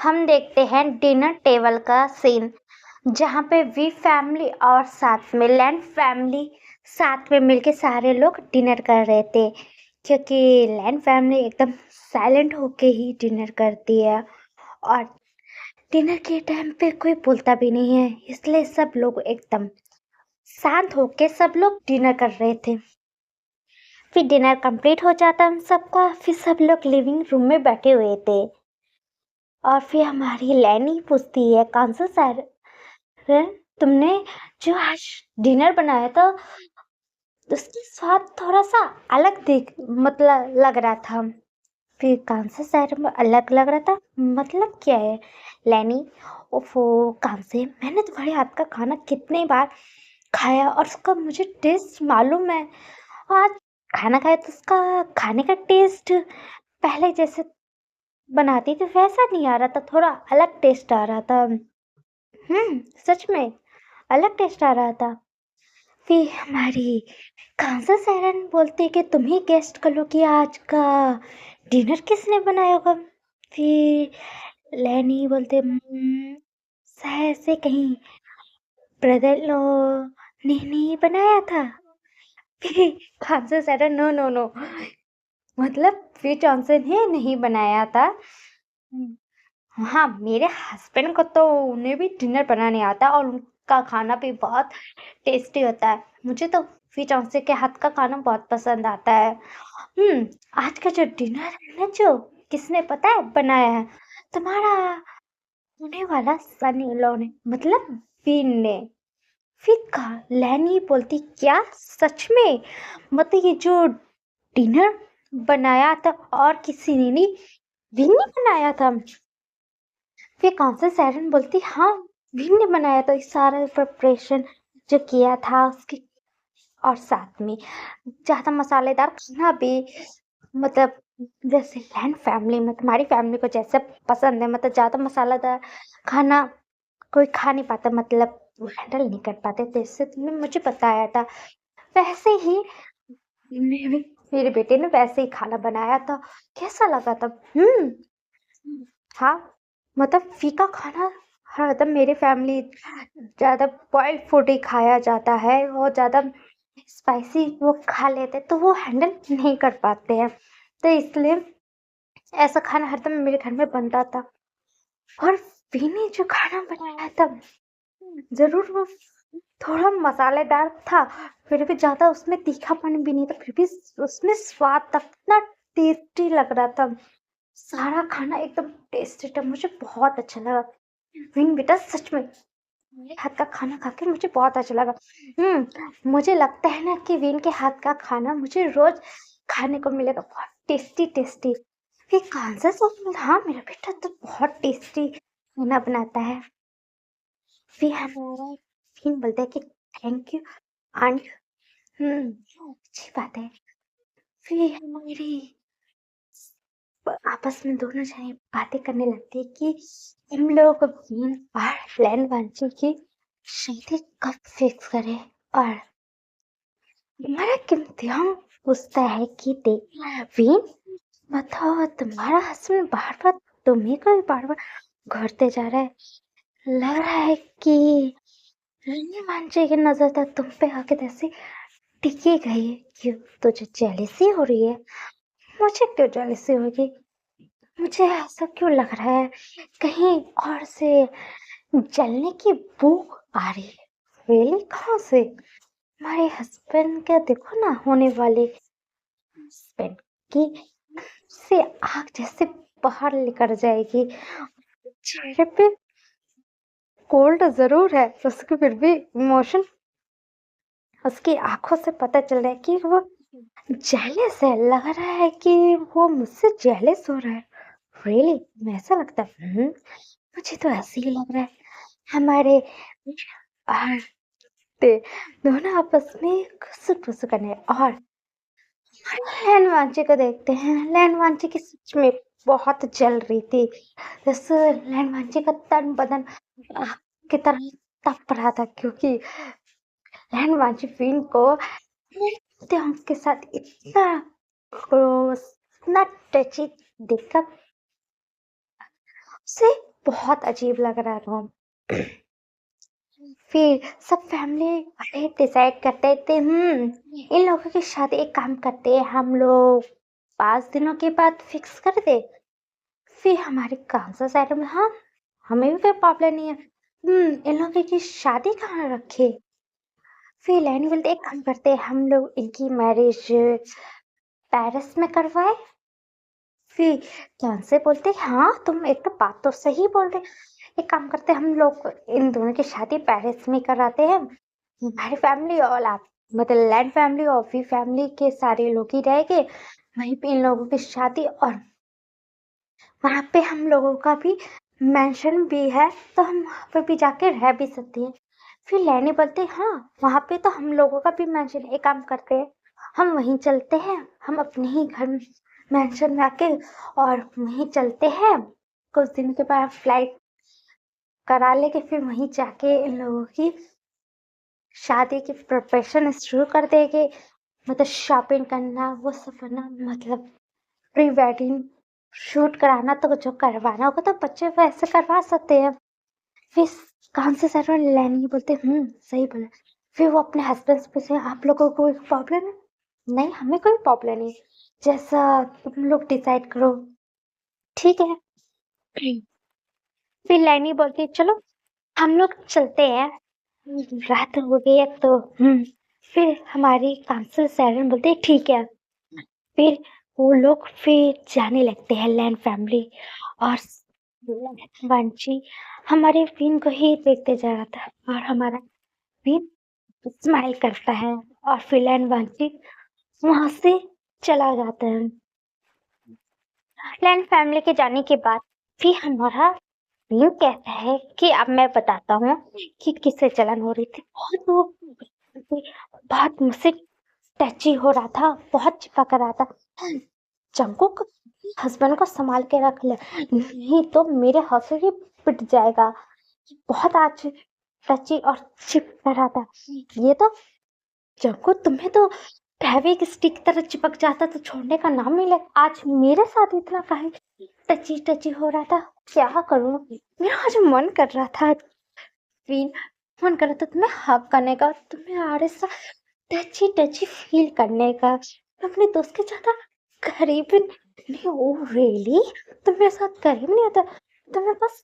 हम देखते हैं डिनर टेबल का सीन जहाँ पे वी फैमिली और साथ में लैंड फैमिली साथ में मिलके सारे लोग डिनर कर रहे थे क्योंकि लैंड फैमिली एकदम साइलेंट होके ही डिनर करती है और डिनर के टाइम पे कोई बोलता भी नहीं है, इसलिए सब लोग एकदम शांत होके सब लोग डिनर कर रहे थे। फिर डिनर कंप्लीट हो जाता हम सबका, फिर सब लोग लिविंग रूम में बैठे हुए थे और फिर हमारी लैनी पूछती है, कौन सा सर तुमने जो आज डिनर बनाया था उसका स्वाद थोड़ा सा अलग मतलब लग रहा था। फिर कौन सा सर में अलग लग रहा था, मतलब क्या है लैनी? ओफो, कौन से? मैंने तुम्हारे हाथ का खाना कितने बार खाया और उसका मुझे टेस्ट मालूम है। आज खाना खाया तो उसका खाने का टेस्ट पहले जैसे बनाती थी वैसा नहीं आ रहा था, थोड़ा अलग टेस्ट आ रहा था। सच में अलग टेस्ट आ रहा था। फिर हमारी कांसा सैरन बोलती कि तुम ही गेस्ट कर लो कि आज का डिनर किसने बनाया होगा। फिर लैनी बोलते शायद से कहीं ब्रदर लो ने नहीं बनाया था। फिर कांसा सैरन नो नो नो, मतलब फिर जॉनसन ने नहीं बनाया था। हाँ, मेरे हस्बैंड को तो उन्हें भी डिनर बनाने आता है और उनका खाना भी बहुत टेस्टी होता है। मुझे तो फिर जॉनसन के हाथ का खाना बहुत पसंद आता है। आज का जो डिनर है ना, जो किसने पता है बनाया है? तुम्हारा होने वाला सन इन लॉ ने, मतलब विन ने। फिर कहा लैनी बोलती, क्या सच में? मतलब ये जो डिनर बनाया था और किसी ने नहीं, विन ने बनाया था? फिर कौन से सैरन बोलती, हाँ विन ने बनाया था। इस सारा प्रिपरेशन जो किया था उसकी, और साथ में ज़्यादा मसालेदार खाना भी, मतलब जैसे लैंड फैमिली में तुम्हारी फैमिली को जैसे पसंद है, मतलब ज़्यादा मसालेदार खाना कोई खा नहीं पाता, मतलब वो हैंडल नहीं कर पाते, जैसे तुमने मुझे बताया था वैसे ही मेरे बेटे ने वैसे ही खाना बनाया था। कैसा लगा था? हाँ, मतलब फीका खाना हरदम मेरे फैमिली ज़्यादा बॉइल्ड फूड ही खाया जाता है और ज़्यादा स्पाइसी वो खा लेते तो वो हैंडल नहीं कर पाते हैं, तो इसलिए ऐसा खाना हरदम मेरे घर में बनता था। और मैंने जो खाना बनाया था जरूर वो थोड़ा मसालेदार था, फिर भी ज़्यादा उसमें तीखापन भी नहीं था, फिर भी उसमें स्वाद था, इतना टेस्टी लग रहा था। सारा खाना एकदम टेस्टी था, मुझे बहुत अच्छा लगा। विन बेटा सच में मेरे हाथ का खाना खा के मुझे बहुत अच्छा लगा। मुझे लगता है ना कि विन के हाथ का खाना मुझे रोज खाने को मिलेगा, बहुत टेस्टी टेस्टी। फिर कौन सा सच में, हाँ मेरा बेटा तो बहुत टेस्टी खाना बनाता है। फिर हमारा विन बोलता है कि थैंक यू आंट। अच्छी बात है। फिर हमारी आपस में दोनों जने बातें करने लगते हैं कि हम लोग विन और प्लान वांचू की शादी कब फिक्स करें। और हमारा इम्तिहान पूछता है कि देख विन, बताओ तुम्हारा हस्बैंड बार बार तुम्हें को बार बार घूरते जा रहा है, लग रहा है कि रंगे मांझे की नजर तक तुम पे आके ऐसे टिकी गई है। क्यों तुझे जेलिसी हो रही है? मुझे क्यों जेलिसी होगी? मुझे ऐसा क्यों लग रहा है कहीं और से जलने की बू आ रही है। रियली? कहाँ से? हमारे हस्बैंड का देखो ना, होने वाले हस्बैंड की से आग जैसे बाहर निकल जाएगी। चेहरे पे कोल्ड जरूर है, उसके फिर भी इमोशन उसकी आंखों से पता चल रहा है कि वो जेलस है। लग रहा है कि वो मुझसे जेलस हो रहा है। रियली मैं ऐसा लगता है? मुझे तो ऐसे ही लग रहा है। हमारे और दोनों आपस में खुसुर करने, और लैन वांची को देखते हैं। लैन वांची की सच में बहुत जल रही थी, जैसे लैन वांची का तन बदन आग की तरह तप रहा था, क्योंकि लैन वांची फिन को उसके साथ इतना क्लोज, इतना टची देखकर उसे बहुत अजीब लग रहा था। फिर सब फैमिली वाले डिसाइड करते थे, इन लोगों की शादी एक काम करते हैं हम लोग 5 दिनों के बाद फिक्स कर दे। फिर हमारे कांसा साइड में, हाँ हमें भी कोई प्रॉब्लम नहीं है, इन लोगों की शादी कहाँ रखे। फिर लैनी बोलते एक काम करते हैं हम लोग इनकी मैरिज पेरिस में करवाए। फिर कैंसे बोलते हाँ तुम एक तो बात तो सही बोल रहे, एक काम करते हम लोग इन दोनों की शादी पेरिस में कराते हैं। हमारी फैमिली और आप मतलब लैंड फैमिली और वी फैमिली के सारे लोग ही रहेंगे वहीं पे इन लोगों की शादी, और वहां पे हम लोगों का भी मेंशन भी है तो हम वहां पे भी जाके रह भी सकते हैं। फिर लैनी बोलते हाँ वहां पे तो हम लोगों का भी मेंशन, एक काम करते हैं हम वहीं चलते हैं, हम अपने ही घर मेंशन में आके और वहीं चलते हैं, कुछ दिन के बाद फ्लाइट करा लेके फिर वहीं जाके इन लोगों की शादी की प्रिपरेशन शुरू कर देंगे। मतलब शॉपिंग करना वो सब करना, मतलब प्री वेडिंग शूट कराना, तो जो करवाना होगा तो बच्चे वैसे करवा सकते हैं। फिर कान से सर लेनी बोलते सही बोला। फिर वो अपने हस्बैंड से पूछे आप लोगों को कोई प्रॉब्लम है? नहीं हमें कोई प्रॉब्लम नहीं, जैसा तुम लोग डिसाइड करो ठीक है। फिर लैनी बोलती चलो हम लोग चलते हैं, रात हो गई है तो फिर हमारी काउंसिल सैरन बोलते ठीक है। फिर वो लोग फिर जाने लगते हैं लैंड फैमिली, और वंशी हमारे विन को ही देखते जा रहा था और हमारा विन स्माइल करता है और फिर लैंड वंशी वहां से चला जाता है। लैंड फैमिली के जाने के बाद फिर हमारा विन कहता है कि अब मैं बताता हूँ कि किससे जलन हो रही थी। बहुत मुझसे टची हो रहा था, बहुत चिपक रहा था। जंकुक हस्बैंड को संभाल के रख ले, नहीं तो मेरे हाथ से ही पिट जाएगा। बहुत आज टची और चिपक रहा था। ये तो जंकुक तुम्हें तो फेविक स्टिक की तरह चिपक जाता तो छोड़ने का नाम नहीं ले, आज मेरे साथ इतना काहे टची टची हो रहा था। क्या करूं, मेरा आज मन कर रहा था विन, मन कर रहा था तुम्हें हग करने का, तुम्हें आरे सा टची टची फील करने का, अपने दोस्त के ज्यादा करीब नहीं। ओ रियली तुम मेरे साथ करीब नहीं होता, तुम्हें बस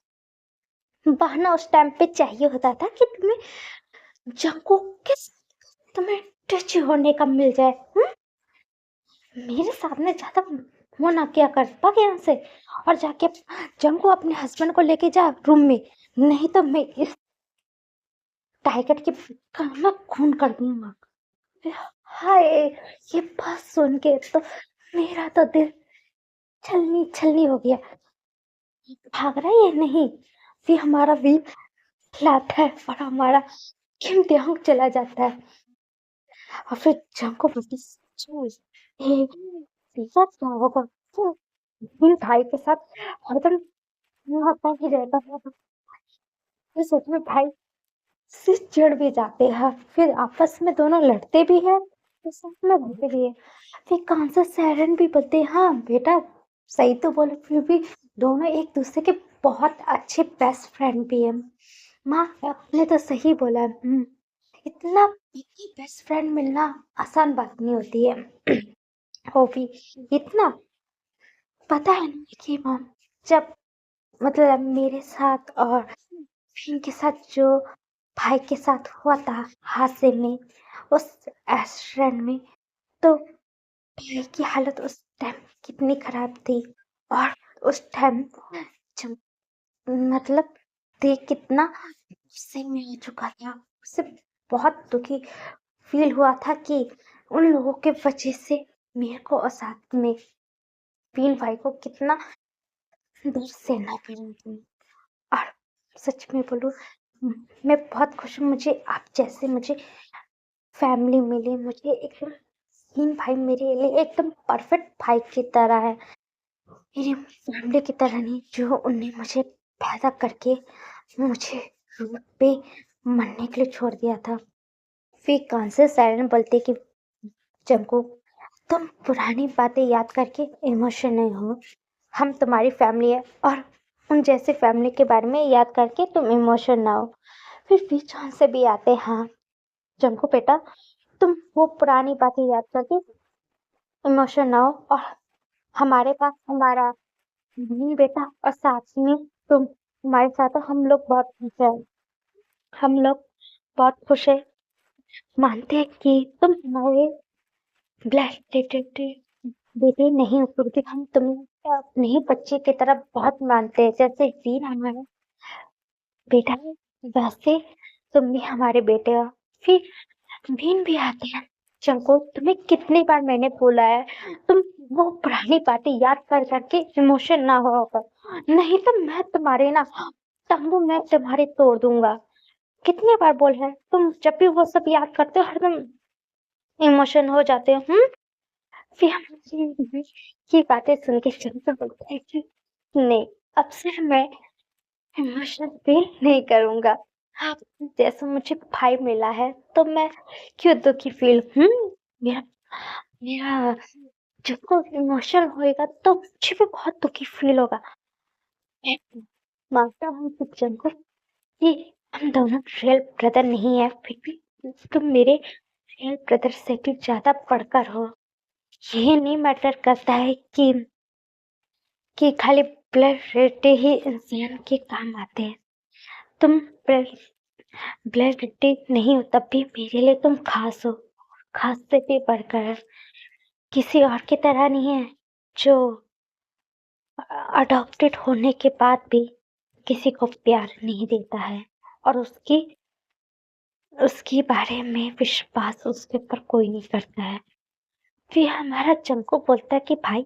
बहाना उस टाइम पे चाहिए होता था कि तुम्हें जंको के तुम्हें टच होने का मिल जाए। मेरे सामने ज्यादा वो ना क्या कर भाग यहाँ से, और जाके जंको अपने हस्बैंड को लेके जा रूम में, नहीं तो मैं इस टाइगर के कान खून कर दूंगा। हाय ये बात सुन के तो मेरा तो दिल छलनी छलनी हो गया। भाग रहा है या नहीं, फिर हमारा वीर लाता है और हमारा किम देहोंग चला जाता है, और फिर जंको क्या होगा। इन भाई के साथ हरदम होता ही रहता था, फिर सोच में भाई से चिढ़ भी जाते हैं, फिर आपस में दोनों लड़ते भी हैं तो साथ में रहते भी है। फिर कांसा सैरन भी बोलते हैं हाँ बेटा सही तो बोले, फिर भी दोनों एक दूसरे के बहुत अच्छे बेस्ट फ्रेंड भी है। माँ आपने तो सही बोला, इतना बेस्ट फ्रेंड मिलना आसान बात नहीं होती है। वो भी इतना पता है ना कि मॉम जब मतलब मेरे साथ और फिन के साथ जो भाई के साथ हुआ था हादसे में उस एक्सीडेंट में, तो भाई की हालत उस टाइम कितनी खराब थी, और उस टाइम जब मतलब देख कितना गुस्से में हो चुका था, उससे बहुत दुखी फील हुआ था कि उन लोगों के वजह से मेरे को और साथ में फिन भाई को कितना दूर सहना पड़ा। और सच में बोलूं मैं बहुत खुश हूँ, मुझे आप जैसे मुझे फैमिली मिली, मुझे एकदम तीन भाई मेरे लिए एकदम परफेक्ट भाई की तरह है, मेरी फैमिली की तरह नहीं, जो उनने मुझे पैदा करके मुझे रोड पे मरने के लिए छोड़ दिया था। फिर कान से सायरन बोलते कि जंको तुम पुरानी बातें याद करके इमोशनल हो, हम तुम्हारी फैमिली है और उन जैसी फैमिली के बारे में याद करके तुम इमोशन ना हो। फिर बीच से भी आते, हाँ जंकू बेटा, तुम वो पुरानी बातें याद करके इमोशन ना हो। और हमारे पास हमारा बेटा और साथ में तुम हमारे साथ हो, हम लोग बहुत खुश है। हम लोग बहुत खुश है, मानते हैं कि तुम हमारे ब्लड रिलेटेड बेटे नहीं हो, क्योंकि हम तुम्हें अपने ही बच्चे की तरह बहुत मानते हैं। जैसे वीर हमारा बेटा है, वैसे तुम भी हमारे बेटे हो। फिर भीन भी आते हैं। चंको, तुम्हें कितनी बार मैंने बोला है, तुम वो पुरानी बातें याद कर करके इमोशन ना हो होकर, नहीं तो मैं तुम्हारे ना तंबू मैं तुम्हारे तोड़ दूंगा। कितनी बार बोल है, तुम जब भी वो सब याद करते हो हरदम इमोशन हो जाते हो। फिर हम ये बातें सुन के चंचल बोलता है कि नहीं, अब से मैं इमोशनल फील नहीं करूंगा। हाँ, जैसे मुझे भाई मिला है तो मैं क्यों दुखी फील। मेरा मेरा जब को इमोशनल होएगा तो मुझे भी बहुत दुखी फील होगा। मैं मानता हूँ सज्जन को कि हम दोनों रियल ब्रदर नहीं है, फिर भी तुम मेरे रियल ब्रदर से भी ज्यादा बढ़कर हो। ये नहीं मैटर करता है कि खाली ब्लड रिलेटिव ही इंसान के काम आते हैं। तुम ब्लड रिलेटिव नहीं हो तब भी मेरे लिए तुम खास हो, खास से भी बढ़कर। किसी और की तरह नहीं है जो अडॉप्टेड होने के बाद भी किसी को प्यार नहीं देता है और उसकी उसके बारे में विश्वास उसके ऊपर कोई नहीं करता है। फिर हमारा चंकू बोलता है कि भाई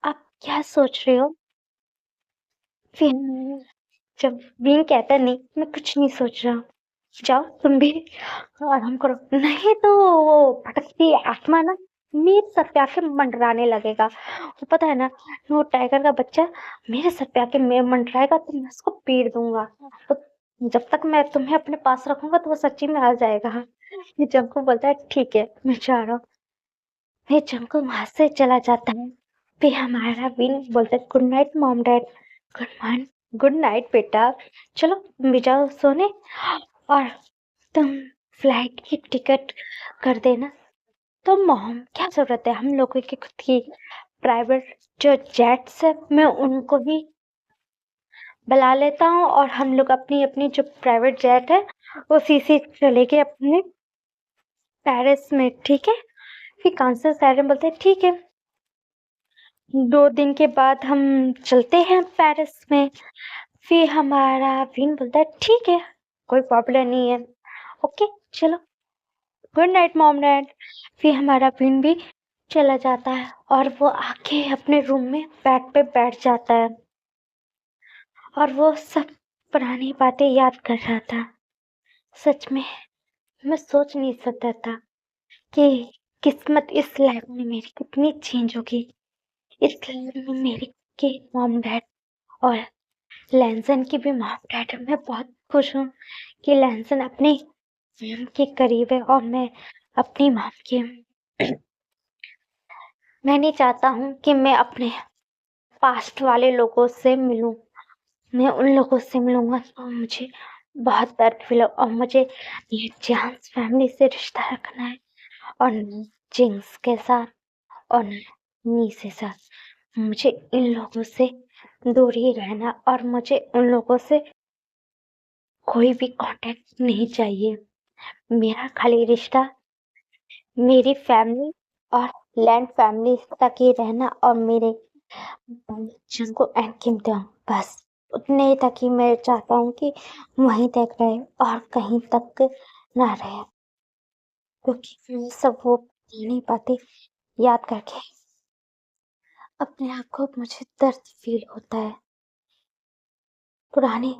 आप क्या सोच रहे हो। फिर जब बीन कहता है नहीं मैं कुछ नहीं सोच रहा हूँ, जाओ तुम भी आराम करो, नहीं तो वो भटकती आत्मा ना मेरे सर पे आके मंडराने लगेगा। वो पता है ना, वो टाइगर का बच्चा मेरे सर पे आके मंडराएगा तो मैं उसको पीट दूंगा। तो जब तक मैं तुम्हें अपने पास रखूंगा तो वो सच्ची में आ जाएगा। ये जंकू बोलता है ठीक है मैं जा रहा हूँ। फिर जंकू वहां से चला जाता है। फिर हमारा विन बोलता है good night mom dad. Good morning, good night बेटा, चलो तुम भी जाओ सोने। और तुम फ्लाइट की टिकट कर देना। तो मॉम क्या जरूरत है, हम लोगों की खुद की प्राइवेट जो जेट्स है मैं उनको ही बुला लेता हूँ और हम लोग अपनी अपनी जो प्राइवेट जेट है उसी से चलेंगे अपने पेरिस में, ठीक है। फिर कांसल साइरन बोलते हैं ठीक है, 2 दिन के बाद हम चलते हैं पेरिस में। फिर हमारा विन बोलता है ठीक है कोई प्रॉब्लम नहीं है, ओके चलो, गुड नाइट मॉम डैड। फिर हमारा विन भी चला जाता है और वो आके अपने रूम में बेड पे बैठ जाता है और वो सब पुरानी बातें याद कर रहा था। सच में मैं सोच नहीं सकता था कि किस्मत इस लाइफ में मेरी कितनी चेंज होगी। इस लाइफ में मेरे के मॉम डैड और लैंसन की भी मॉम डैड है। मैं बहुत खुश हूँ कि लैंसन अपनी मॉम के करीब है और मैं अपनी मॉम के। मैं नहीं चाहता हूँ कि मैं अपने पास्ट वाले लोगों से मिलूं। मैं उन लोगों से मिलूंगा तो मुझे बहुत दर्द फील हो और मुझे ये जान्स फैमिली से रिश्ता रखना है और जिंक्स के साथ और नी से साथ मुझे इन लोगों से दूर ही रहना और मुझे उन लोगों से कोई भी कांटेक्ट नहीं चाहिए। मेरा खाली रिश्ता मेरी फैमिली और लैंड फैमिली तक ही रहना और मेरे जिनको एंड कीमते हो, बस उतने तक ही मैं चाहता हूँ कि वहीं तक रहे और कहीं तक ना रहे, क्योंकि ये सब वो पुरानी बातें याद करके अपने आप को मुझे दर्द फील होता है। पुरानी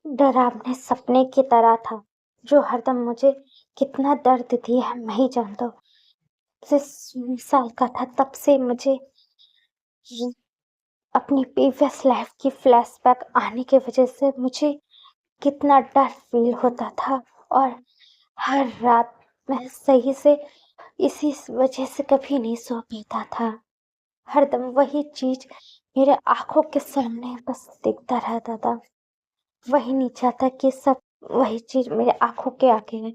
डरावने सपने की तरह था जो हरदम मुझे कितना दर्द दिया है मैं ही जानता हूँ। से 16 साल का था तब से मुझे अपनी प्रीवियस लाइफ की फ्लैशबैक आने की वजह से मुझे कितना डर फील होता था और हर रात मैं सही से इसी वजह से कभी नहीं सो पाता था। हरदम वही चीज मेरे आंखों के सामने बस दिखता रहता था। वही नहीं चाहता कि सब वही चीज मेरे आंखों के आगे है।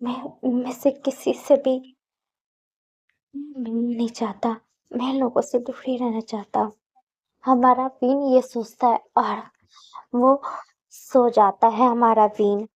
मैं उनमें से किसी से भी मिलना नहीं चाहता। मैं लोगों से दूर ही रहना चाहता हूँ। हमारा बीन ये सोचता है और वो सो जाता है हमारा बीन।